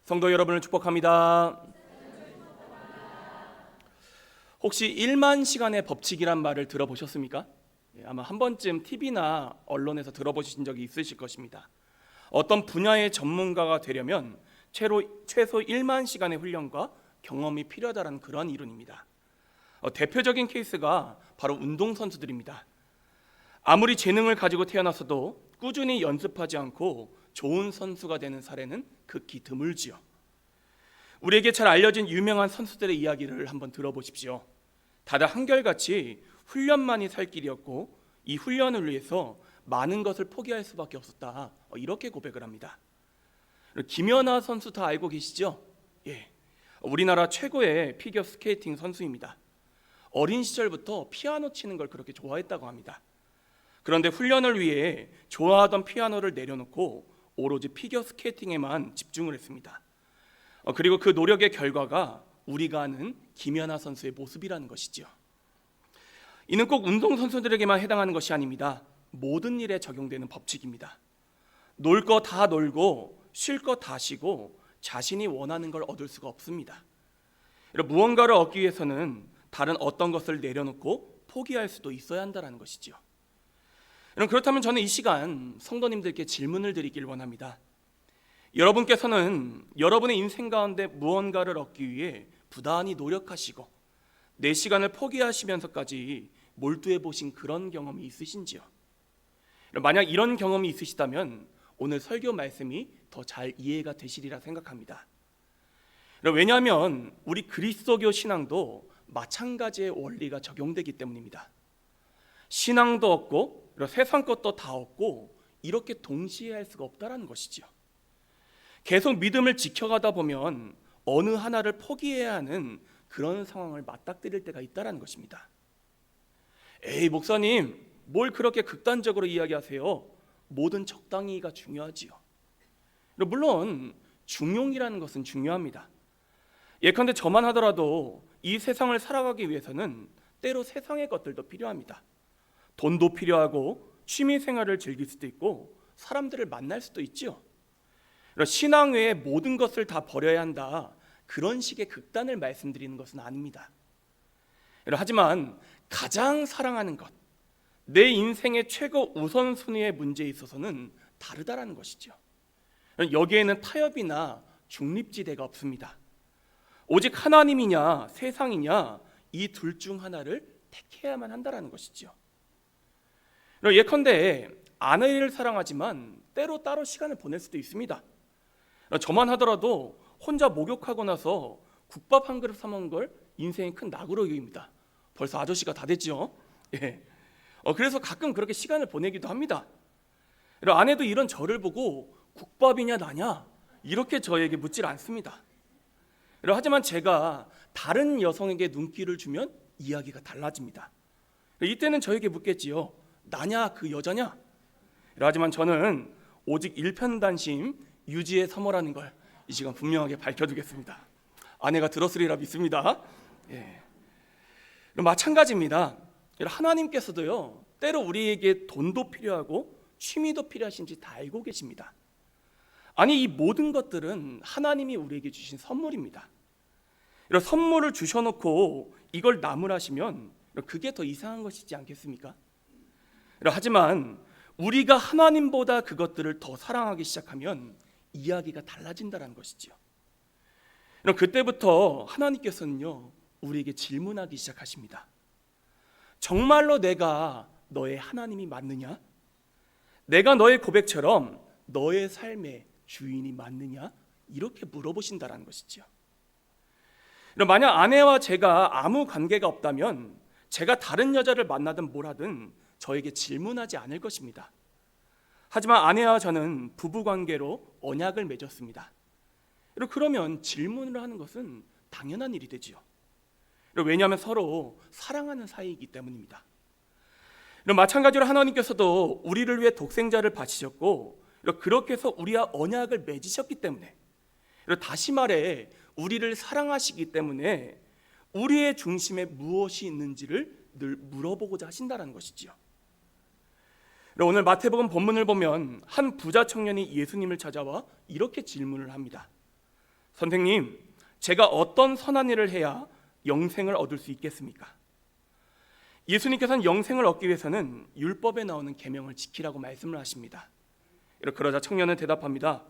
성도 여러분을 축복합니다. 혹시 1만 시간의 법칙이란 말을 들어보셨습니까? 아마 한 번쯤 TV나 언론에서 들어보신 적이 있으실 것입니다. 어떤 분야의 전문가가 되려면 최소 1만 시간의 훈련과 경험이 필요하다는 그런 이론입니다. 대표적인 케이스가 바로 운동선수들입니다. 아무리 재능을 가지고 태어났어도 꾸준히 연습하지 않고 좋은 선수가 되는 사례는 극히 드물지요. 우리에게 잘 알려진 유명한 선수들의 이야기를 한번 들어보십시오. 다들 한결같이 훈련만이 살 길이었고 이 훈련을 위해서 많은 것을 포기할 수밖에 없었다, 이렇게 고백을 합니다. 김연아 선수 다 알고 계시죠? 예, 우리나라 최고의 피겨 스케이팅 선수입니다. 어린 시절부터 피아노 치는 걸 그렇게 좋아했다고 합니다. 그런데 훈련을 위해 좋아하던 피아노를 내려놓고 오로지 피겨 스케이팅에만 집중을 했습니다. 그리고 그 노력의 결과가 우리가 아는 김연아 선수의 모습이라는 것이죠. 이는 꼭 운동선수들에게만 해당하는 것이 아닙니다. 모든 일에 적용되는 법칙입니다. 놀 거 다 놀고 쉴 거 다 쉬고 자신이 원하는 걸 얻을 수가 없습니다. 무언가를 얻기 위해서는 다른 어떤 것을 내려놓고 포기할 수도 있어야 한다는 것이죠. 그렇다면 저는 이 시간 성도님들께 질문을 드리길 원합니다. 여러분께서는 여러분의 인생 가운데 무언가를 얻기 위해 부단히 노력하시고 내 시간을 포기하시면서까지 몰두해 보신 그런 경험이 있으신지요? 만약 이런 경험이 있으시다면 오늘 설교 말씀이 더 잘 이해가 되시리라 생각합니다. 왜냐하면 우리 그리스도교 신앙도 마찬가지의 원리가 적용되기 때문입니다. 신앙도 얻고 세상 것도 다 얻고 이렇게 동시에 할 수가 없다는 것이죠. 계속 믿음을 지켜가다 보면 어느 하나를 포기해야 하는 그런 상황을 맞닥뜨릴 때가 있다는 것입니다. 에이 목사님, 뭘 그렇게 극단적으로 이야기하세요? 뭐든 적당히가 중요하지요. 물론 중용이라는 것은 중요합니다. 예컨대 저만 하더라도 이 세상을 살아가기 위해서는 때로 세상의 것들도 필요합니다. 돈도 필요하고 취미 생활을 즐길 수도 있고 사람들을 만날 수도 있죠. 신앙 외에 모든 것을 다 버려야 한다, 그런 식의 극단을 말씀드리는 것은 아닙니다. 하지만 가장 사랑하는 것, 내 인생의 최고 우선순위의 문제에 있어서는 다르다라는 것이죠. 여기에는 타협이나 중립지대가 없습니다. 오직 하나님이냐 세상이냐, 이 둘 중 하나를 택해야만 한다는 것이죠. 예컨대 아내를 사랑하지만 때로 따로 시간을 보낼 수도 있습니다. 저만 하더라도 혼자 목욕하고 나서 국밥 한 그릇 사 먹은 걸 인생의 큰 낙으로 여깁니다. 벌써 아저씨가 다 됐죠. 예. 그래서 가끔 그렇게 시간을 보내기도 합니다. 아내도 이런 저를 보고 국밥이냐 나냐 이렇게 저에게 묻질 않습니다. 하지만 제가 다른 여성에게 눈길을 주면 이야기가 달라집니다. 이때는 저에게 묻겠지요. 나냐 그 여자냐? 하지만 저는 오직 일편단심 유지의 사모라는 걸 이 시간 분명하게 밝혀두겠습니다. 아내가 들었으리라 믿습니다. 예. 마찬가지입니다. 하나님께서도요, 때로 우리에게 돈도 필요하고 취미도 필요하신지 다 알고 계십니다. 아니, 이 모든 것들은 하나님이 우리에게 주신 선물입니다. 이런 선물을 주셔놓고 이걸 나무라시면 그게 더 이상한 것이지 않겠습니까? 하지만 우리가 하나님보다 그것들을 더 사랑하기 시작하면 이야기가 달라진다는 것이죠. 그때부터 하나님께서는요, 우리에게 질문하기 시작하십니다. 정말로 내가 너의 하나님이 맞느냐? 내가 너의 고백처럼 너의 삶의 주인이 맞느냐? 이렇게 물어보신다는 것이죠. 만약 아내와 제가 아무 관계가 없다면 제가 다른 여자를 만나든 뭘 하든 저에게 질문하지 않을 것입니다. 하지만 아내와 저는 부부관계로 언약을 맺었습니다. 그러면 질문을 하는 것은 당연한 일이 되지요. 왜냐하면 서로 사랑하는 사이이기 때문입니다. 마찬가지로 하나님께서도 우리를 위해 독생자를 바치셨고 그렇게 해서 우리와 언약을 맺으셨기 때문에, 다시 말해 우리를 사랑하시기 때문에 우리의 중심에 무엇이 있는지를 늘 물어보고자 하신다는 것이지요. 오늘 마태복음 본문을 보면 한 부자 청년이 예수님을 찾아와 이렇게 질문을 합니다. 선생님, 제가 어떤 선한 일을 해야 영생을 얻을 수 있겠습니까? 예수님께서는 영생을 얻기 위해서는 율법에 나오는 계명을 지키라고 말씀을 하십니다. 그러자 청년은 대답합니다.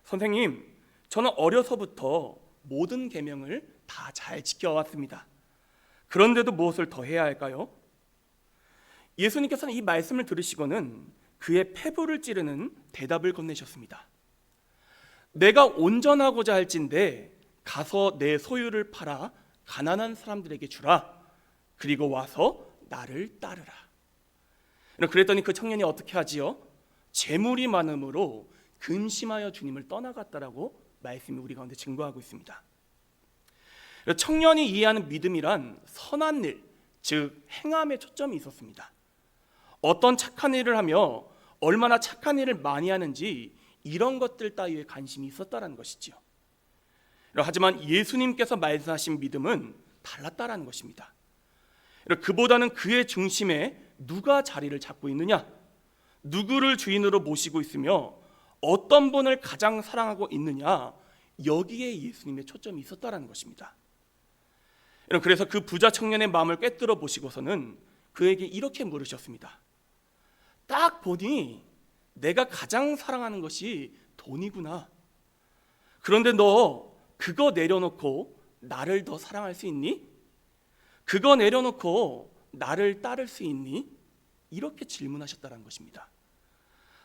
선생님, 저는 어려서부터 모든 계명을 다 잘 지켜왔습니다. 그런데도 무엇을 더 해야 할까요? 예수님께서는 이 말씀을 들으시고는 그의 폐부를 찌르는 대답을 건네셨습니다. 내가 온전하고자 할진대 가서 내 소유를 팔아 가난한 사람들에게 주라. 그리고 와서 나를 따르라. 그랬더니 그 청년이 어떻게 하지요? 재물이 많음으로 근심하여 주님을 떠나갔다라고 말씀이 우리 가운데 증거하고 있습니다. 청년이 이해하는 믿음이란 선한 일, 즉 행함에 초점이 있었습니다. 어떤 착한 일을 하며 얼마나 착한 일을 많이 하는지 이런 것들 따위에 관심이 있었다라는 것이지요. 하지만 예수님께서 말씀하신 믿음은 달랐다라는 것입니다. 그보다는 그의 중심에 누가 자리를 잡고 있느냐, 누구를 주인으로 모시고 있으며 어떤 분을 가장 사랑하고 있느냐, 여기에 예수님의 초점이 있었다라는 것입니다. 그래서 그 부자 청년의 마음을 꿰뚫어 보시고서는 그에게 이렇게 물으셨습니다. 딱 보니 내가 가장 사랑하는 것이 돈이구나. 그런데 너 그거 내려놓고 나를 더 사랑할 수 있니? 그거 내려놓고 나를 따를 수 있니? 이렇게 질문하셨다는 것입니다.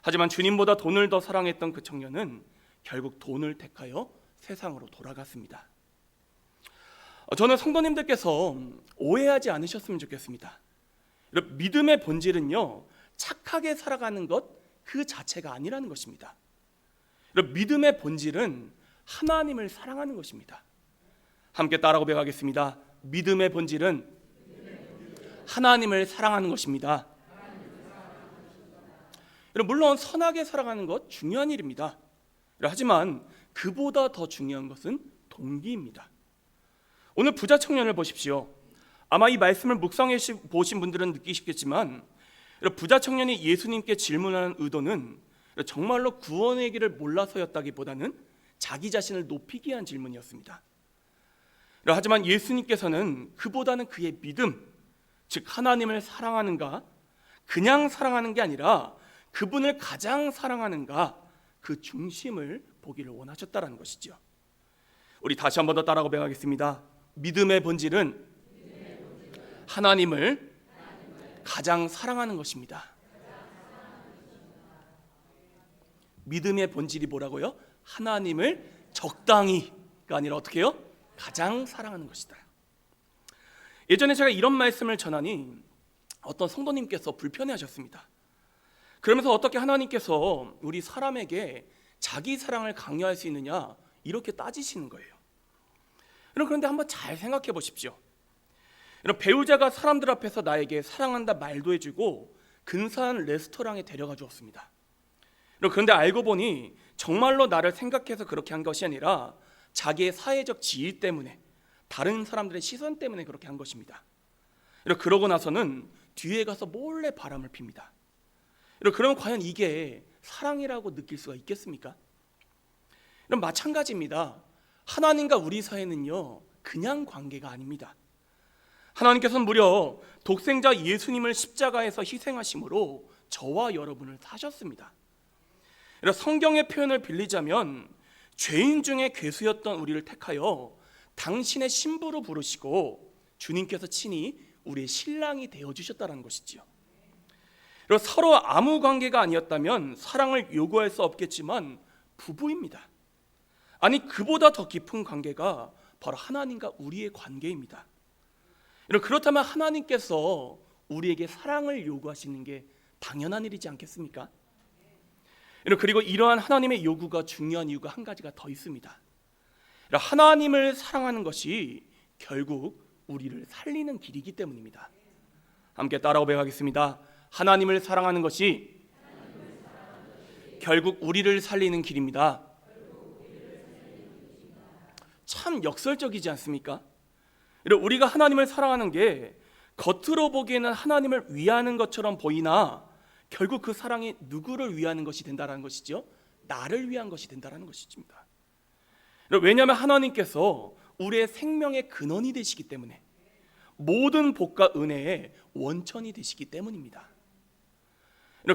하지만 주님보다 돈을 더 사랑했던 그 청년은 결국 돈을 택하여 세상으로 돌아갔습니다. 저는 성도님들께서 오해하지 않으셨으면 좋겠습니다. 믿음의 본질은요, 착하게 살아가는 것 그 자체가 아니라는 것입니다. 믿음의 본질은 하나님을 사랑하는 것입니다. 함께 따라 고백하겠습니다. 믿음의 본질은 하나님을 사랑하는 것입니다. 물론 선하게 살아가는 것 중요한 일입니다. 하지만 그보다 더 중요한 것은 동기입니다. 오늘 부자 청년을 보십시오. 아마 이 말씀을 묵상해 보신 분들은 느끼시겠지만 부자 청년이 예수님께 질문하는 의도는 정말로 구원의 길을 몰라서였다기보다는 자기 자신을 높이기 위한 질문이었습니다. 하지만 예수님께서는 그보다는 그의 믿음, 즉 하나님을 사랑하는가, 그냥 사랑하는 게 아니라 그분을 가장 사랑하는가, 그 중심을 보기를 원하셨다는 것이죠. 우리 다시 한 번 더 따라 고백하겠습니다. 믿음의 본질은 하나님을 가장 사랑하는 것입니다. 믿음의 본질이 뭐라고요? 하나님을 적당히가 아니라 어떻게 해요? 가장 사랑하는 것이다. 예전에 제가 이런 말씀을 전하니 어떤 성도님께서 불편해하셨습니다. 그러면서 어떻게 하나님께서 우리 사람에게 자기 사랑을 강요할 수 있느냐 이렇게 따지시는 거예요. 그런데 한번 잘 생각해 보십시오. 배우자가 사람들 앞에서 나에게 사랑한다 말도 해주고 근사한 레스토랑에 데려가 주었습니다. 그런데 알고 보니 정말로 나를 생각해서 그렇게 한 것이 아니라 자기의 사회적 지위 때문에, 다른 사람들의 시선 때문에 그렇게 한 것입니다. 그러고 나서는 뒤에 가서 몰래 바람을 핍니다. 그러면 과연 이게 사랑이라고 느낄 수가 있겠습니까? 마찬가지입니다. 하나님과 우리 사이는요, 그냥 관계가 아닙니다. 하나님께서는 무려 독생자 예수님을 십자가에서 희생하심으로 저와 여러분을 사셨습니다. 성경의 표현을 빌리자면 죄인 중에 괴수였던 우리를 택하여 당신의 신부로 부르시고 주님께서 친히 우리의 신랑이 되어주셨다는 것이지요. 서로 아무 관계가 아니었다면 사랑을 요구할 수 없겠지만 부부입니다. 아니 그보다 더 깊은 관계가 바로 하나님과 우리의 관계입니다. 그렇다면 하나님께서 우리에게 사랑을 요구하시는 게 당연한 일이지 않겠습니까? 그리고 이러한 하나님의 요구가 중요한 이유가 한 가지가 더 있습니다. 하나님을 사랑하는 것이 결국 우리를 살리는 길이기 때문입니다. 함께 따라 고백하겠습니다. 하나님을 사랑하는 것이 결국 우리를 살리는 길입니다. 참 역설적이지 않습니까? 우리가 하나님을 사랑하는 게 겉으로 보기에는 하나님을 위하는 것처럼 보이나 결국 그 사랑이 누구를 위하는 것이 된다는 것이죠? 나를 위한 것이 된다는 것입니다. 왜냐하면 하나님께서 우리의 생명의 근원이 되시기 때문에, 모든 복과 은혜의 원천이 되시기 때문입니다.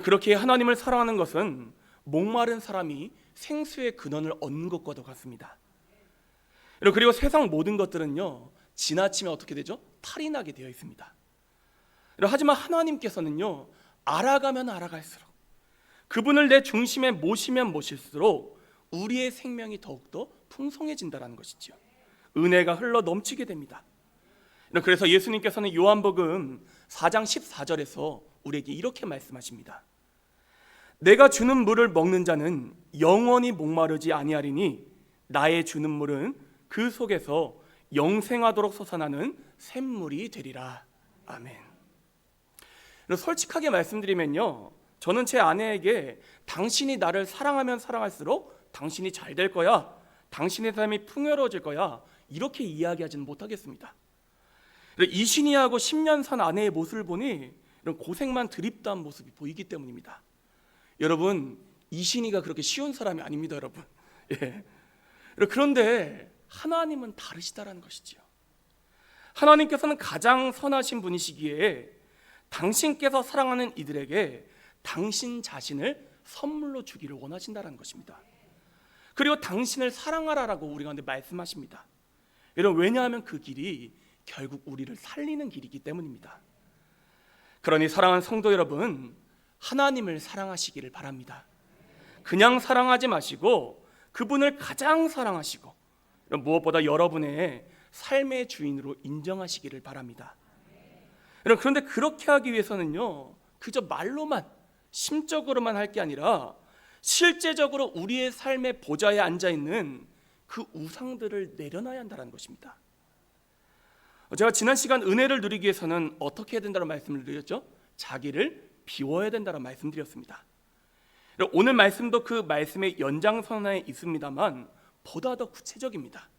그렇게 하나님을 사랑하는 것은 목마른 사람이 생수의 근원을 얻는 것과도 같습니다. 그리고 세상 모든 것들은요, 지나치면 어떻게 되죠? 탈이 나게 되어 있습니다. 하지만 하나님께서는요, 알아가면 알아갈수록, 그분을 내 중심에 모시면 모실수록 우리의 생명이 더욱더 풍성해진다는 것이죠. 은혜가 흘러 넘치게 됩니다. 그래서 예수님께서는 요한복음 4장 14절에서 우리에게 이렇게 말씀하십니다. 내가 주는 물을 먹는 자는 영원히 목마르지 아니하리니 나의 주는 물은 그 속에서 영생하도록 솟아나는 샘물이 되리라. 아멘. 솔직하게 말씀드리면요, 저는 제 아내에게 당신이 나를 사랑하면 사랑할수록 당신이 잘 될 거야, 당신의 삶이 풍요로워질 거야, 이렇게 이야기하지는 못하겠습니다. 이신이하고 10년 산 아내의 모습을 보니 이런 고생만 드립다한 모습이 보이기 때문입니다. 여러분, 이신이가 그렇게 쉬운 사람이 아닙니다, 여러분. 예. 그런데 하나님은 다르시다라는 것이죠. 하나님께서는 가장 선하신 분이시기에 당신께서 사랑하는 이들에게 당신 자신을 선물로 주기를 원하신다는 것입니다. 그리고 당신을 사랑하라라고 우리 가운데 말씀하십니다. 여러분, 왜냐하면 그 길이 결국 우리를 살리는 길이기 때문입니다. 그러니 사랑하는 성도 여러분, 하나님을 사랑하시기를 바랍니다. 그냥 사랑하지 마시고 그분을 가장 사랑하시고 무엇보다 여러분의 삶의 주인으로 인정하시기를 바랍니다. 그런데 그렇게 하기 위해서는요, 그저 말로만, 심적으로만 할 게 아니라 실제적으로 우리의 삶의 보좌에 앉아있는 그 우상들을 내려놔야 한다는 것입니다. 제가 지난 시간 은혜를 누리기 위해서는 어떻게 해야 된다는 말씀을 드렸죠? 자기를 비워야 된다는 말씀드렸습니다. 오늘 말씀도 그 말씀의 연장선에 있습니다만 보다 더 구체적입니다.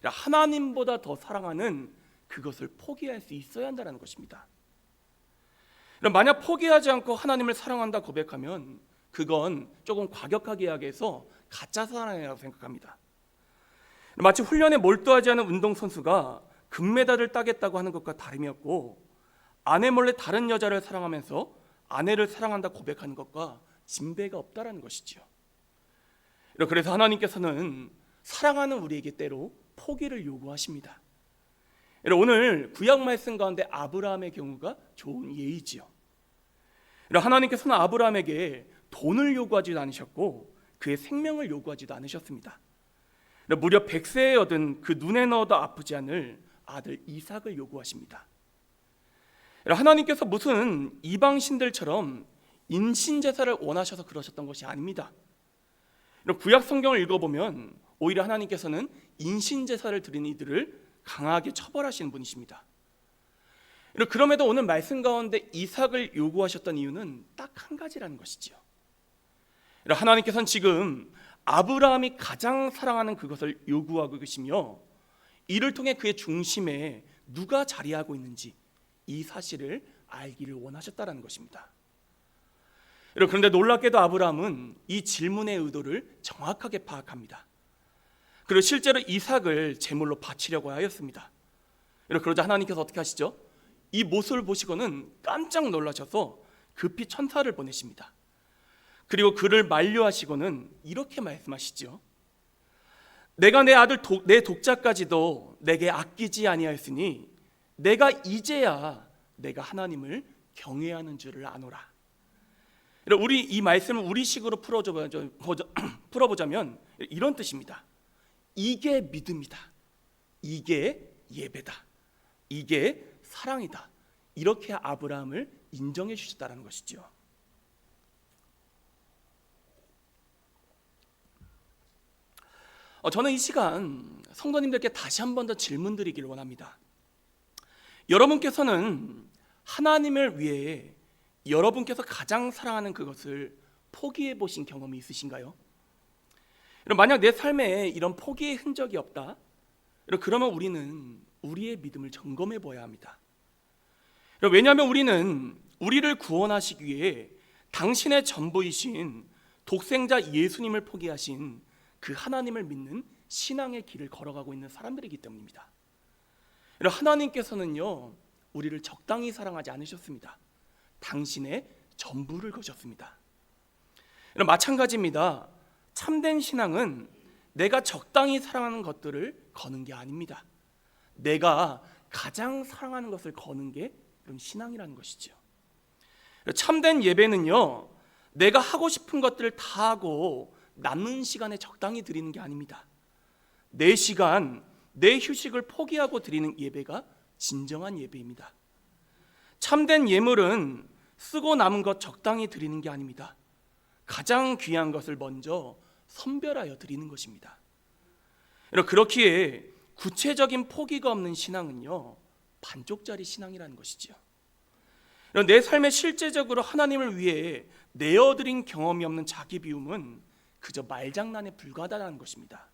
하나님보다 더 사랑하는 그것을 포기할 수 있어야 한다는 것입니다. 만약 포기하지 않고 하나님을 사랑한다 고백하면 그건 조금 과격하게 이야기해서 가짜 사랑이라고 생각합니다. 마치 훈련에 몰두하지 않은 운동선수가 금메달을 따겠다고 하는 것과 다름이었고, 아내 몰래 다른 여자를 사랑하면서 아내를 사랑한다 고백하는 것과 진배가 없다라는 것이죠. 그래서 하나님께서는 사랑하는 우리에게 때로 포기를 요구하십니다. 오늘 구약 말씀 가운데 아브라함의 경우가 좋은 예이지요. 하나님께서는 아브라함에게 돈을 요구하지도 않으셨고 그의 생명을 요구하지도 않으셨습니다. 무려 100세에 얻은 그 눈에 넣어도 아프지 않을 아들 이삭을 요구하십니다. 하나님께서 무슨 이방신들처럼 인신제사를 원하셔서 그러셨던 것이 아닙니다. 구약 성경을 읽어보면 오히려 하나님께서는 인신제사를 드린 이들을 강하게 처벌하시는 분이십니다. 그럼에도 오늘 말씀 가운데 이삭을 요구하셨던 이유는 딱 한 가지라는 것이죠. 하나님께서는 지금 아브라함이 가장 사랑하는 그것을 요구하고 계시며, 이를 통해 그의 중심에 누가 자리하고 있는지 이 사실을 알기를 원하셨다는 것입니다. 그런데 놀랍게도 아브라함은 이 질문의 의도를 정확하게 파악합니다. 그리고 실제로 이삭을 제물로 바치려고 하였습니다. 그러자 하나님께서 어떻게 하시죠? 이 모습을 보시고는 깜짝 놀라셔서 급히 천사를 보내십니다. 그리고 그를 만류하시고는 이렇게 말씀하시죠. 내가 내 아들 내 독자까지도 내게 아끼지 아니하였으니 내가 이제야 내가 하나님을 경외하는 줄을 아노라. 우리 이 말씀을 우리식으로 풀어보자면 이런 뜻입니다. 이게 믿음이다, 이게 예배다, 이게 사랑이다, 이렇게 아브라함을 인정해 주셨다는 것이죠. 저는 이 시간 성도님들께 다시 한 번 더 질문 드리기를 원합니다. 여러분께서는 하나님을 위해 여러분께서 가장 사랑하는 그것을 포기해 보신 경험이 있으신가요? 만약 내 삶에 이런 포기의 흔적이 없다, 그러면 우리는 우리의 믿음을 점검해 보아야 합니다. 왜냐하면 우리는 우리를 구원하시기 위해 당신의 전부이신 독생자 예수님을 포기하신 그 하나님을 믿는 신앙의 길을 걸어가고 있는 사람들이기 때문입니다. 하나님께서는요, 우리를 적당히 사랑하지 않으셨습니다. 당신의 전부를 거셨습니다. 마찬가지입니다. 참된 신앙은 내가 적당히 사랑하는 것들을 거는 게 아닙니다. 내가 가장 사랑하는 것을 거는 게 신앙이라는 것이죠. 참된 예배는요, 내가 하고 싶은 것들을 다 하고 남는 시간에 적당히 드리는 게 아닙니다. 내 시간, 내 휴식을 포기하고 드리는 예배가 진정한 예배입니다. 참된 예물은 쓰고 남은 것 적당히 드리는 게 아닙니다. 가장 귀한 것을 먼저 선별하여 드리는 것입니다. 그렇기에 구체적인 포기가 없는 신앙은요, 반쪽짜리 신앙이라는 것이죠. 내 삶에 실제적으로 하나님을 위해 내어드린 경험이 없는 자기 비움은 그저 말장난에 불과하다는 것입니다.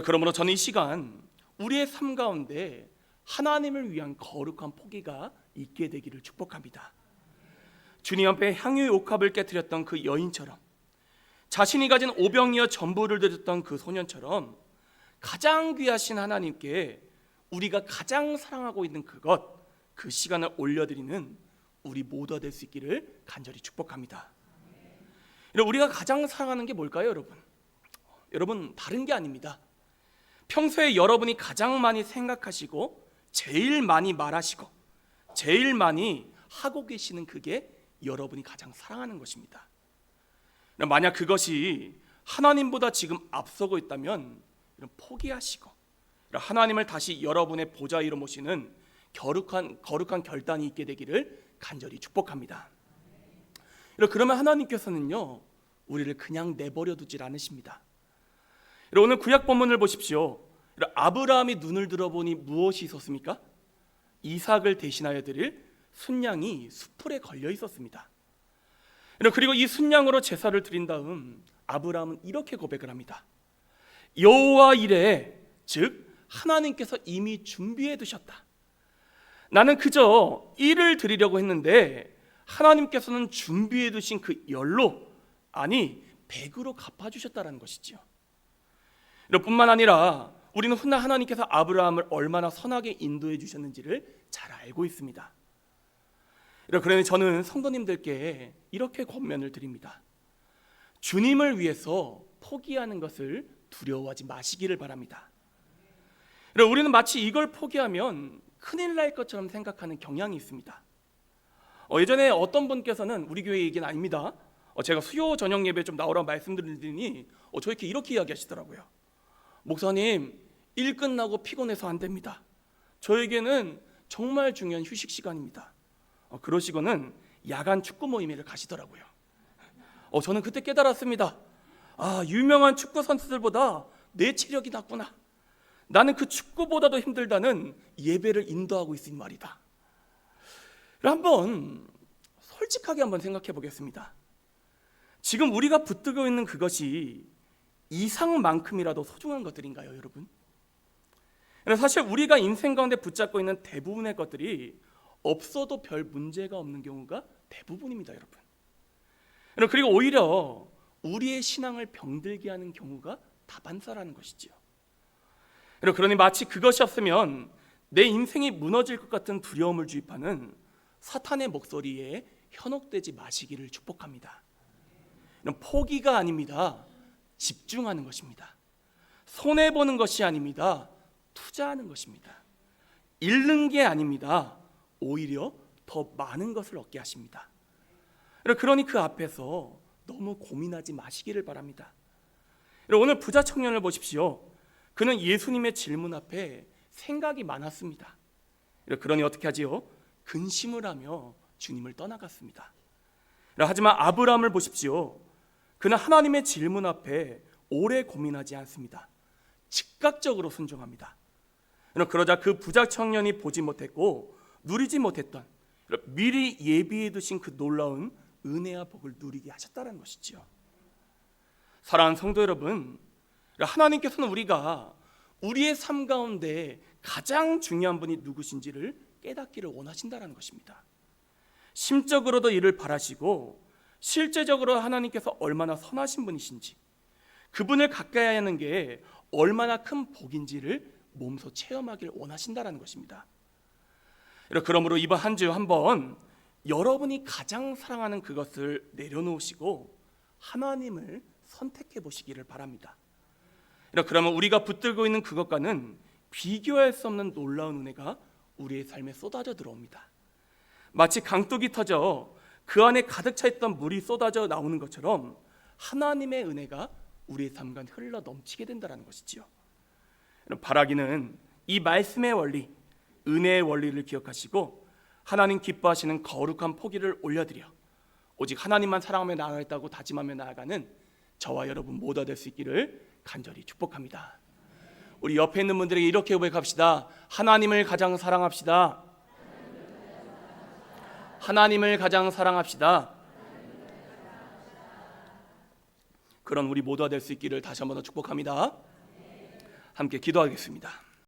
그러므로 저는 이 시간 우리의 삶 가운데 하나님을 위한 거룩한 포기가 있게 되기를 축복합니다. 주님 앞에 향유의 옥합을 깨뜨렸던 그 여인처럼, 자신이 가진 오병이어 전부를 드렸던 그 소년처럼 가장 귀하신 하나님께 우리가 가장 사랑하고 있는 그것, 그 시간을 올려드리는 우리 모두가 될 수 있기를 간절히 축복합니다. 우리가 가장 사랑하는 게 뭘까요, 여러분? 여러분, 다른 게 아닙니다. 평소에 여러분이 가장 많이 생각하시고 제일 많이 말하시고 제일 많이 하고 계시는 그게 여러분이 가장 사랑하는 것입니다. 만약 그것이 하나님보다 지금 앞서고 있다면 포기하시고 하나님을 다시 여러분의 보좌 위로 모시는 거룩한 결단이 있게 되기를 간절히 축복합니다. 그러면 하나님께서는요, 우리를 그냥 내버려 두질 않으십니다. 오늘 구약 본문을 보십시오. 아브라함이 눈을 들어보니 무엇이 있었습니까? 이삭을 대신하여 드릴 순양이 수풀에 걸려 있었습니다. 그리고 이 순양으로 제사를 드린 다음 아브라함은 이렇게 고백을 합니다. 여호와 이레, 즉 하나님께서 이미 준비해 두셨다. 나는 그저 이를 드리려고 했는데 하나님께서는 준비해 두신 그 열로, 아니 100으로 갚아주셨다는 것이죠. 뿐만 아니라 우리는 훗날 하나님께서 아브라함을 얼마나 선하게 인도해 주셨는지를 잘 알고 있습니다. 그러니 저는 성도님들께 이렇게 권면을 드립니다. 주님을 위해서 포기하는 것을 두려워하지 마시기를 바랍니다. 우리는 마치 이걸 포기하면 큰일 날 것처럼 생각하는 경향이 있습니다. 예전에 어떤 분께서는, 우리 교회 얘기는 아닙니다, 제가 수요 저녁 예배 좀 나오라고 말씀드리더니 저에게 이렇게 이야기하시더라고요. 목사님, 일 끝나고 피곤해서 안 됩니다. 저에게는 정말 중요한 휴식 시간입니다. 그러시고는 야간 축구 모임에 가시더라고요. 저는 그때 깨달았습니다. 유명한 축구 선수들보다 내 체력이 낮구나. 나는 그 축구보다도 힘들다는 예배를 인도하고 있으니 말이다. 한번 솔직하게 한번 생각해 보겠습니다. 지금 우리가 붙들고 있는 그것이 이상만큼이라도 소중한 것들인가요, 여러분? 사실 우리가 인생 가운데 붙잡고 있는 대부분의 것들이 없어도 별 문제가 없는 경우가 대부분입니다, 여러분. 그리고 오히려 우리의 신앙을 병들게 하는 경우가 다반사라는 것이죠. 그러니 마치 그것이 없으면 내 인생이 무너질 것 같은 두려움을 주입하는 사탄의 목소리에 현혹되지 마시기를 축복합니다. 포기가 아닙니다. 집중하는 것입니다. 손해보는 것이 아닙니다. 투자하는 것입니다. 잃는 게 아닙니다. 오히려 더 많은 것을 얻게 하십니다. 그러니 그 앞에서 너무 고민하지 마시기를 바랍니다. 오늘 부자 청년을 보십시오. 그는 예수님의 질문 앞에 생각이 많았습니다. 그러니 어떻게 하지요? 근심을 하며 주님을 떠나갔습니다. 하지만 아브라함을 보십시오. 그는 하나님의 질문 앞에 오래 고민하지 않습니다. 즉각적으로 순종합니다. 그러자 그 부자 청년이 보지 못했고 누리지 못했던, 미리 예비해 두신 그 놀라운 은혜와 복을 누리게 하셨다는 것이죠. 사랑하는 성도 여러분, 하나님께서는 우리가 우리의 삶 가운데 가장 중요한 분이 누구신지를 깨닫기를 원하신다는 것입니다. 심적으로도 이를 바라시고 실제적으로 하나님께서 얼마나 선하신 분이신지, 그분을 가까이 하는 게 얼마나 큰 복인지를 몸소 체험하길 원하신다라는 것입니다. 그러므로 이번 한 주 한번 여러분이 가장 사랑하는 그것을 내려놓으시고 하나님을 선택해 보시기를 바랍니다. 그러면 우리가 붙들고 있는 그것과는 비교할 수 없는 놀라운 은혜가 우리의 삶에 쏟아져 들어옵니다. 마치 강둑이 터져 그 안에 가득 차 있던 물이 쏟아져 나오는 것처럼 하나님의 은혜가 우리의 삶 가운데 흘러 넘치게 된다는 것이지요. 바라기는 이 말씀의 원리, 은혜의 원리를 기억하시고 하나님 기뻐하시는 거룩한 포기를 올려드려 오직 하나님만 사랑하며 나아가겠다고 다짐하며 나아가는 저와 여러분 모두가 될 수 있기를 간절히 축복합니다. 우리 옆에 있는 분들에게 이렇게 고백합시다. 하나님을 가장 사랑합시다. 하나님을 가장 사랑합시다. 그런 우리 모두가 될 수 있기를 다시 한번 더 축복합니다. 함께 기도하겠습니다.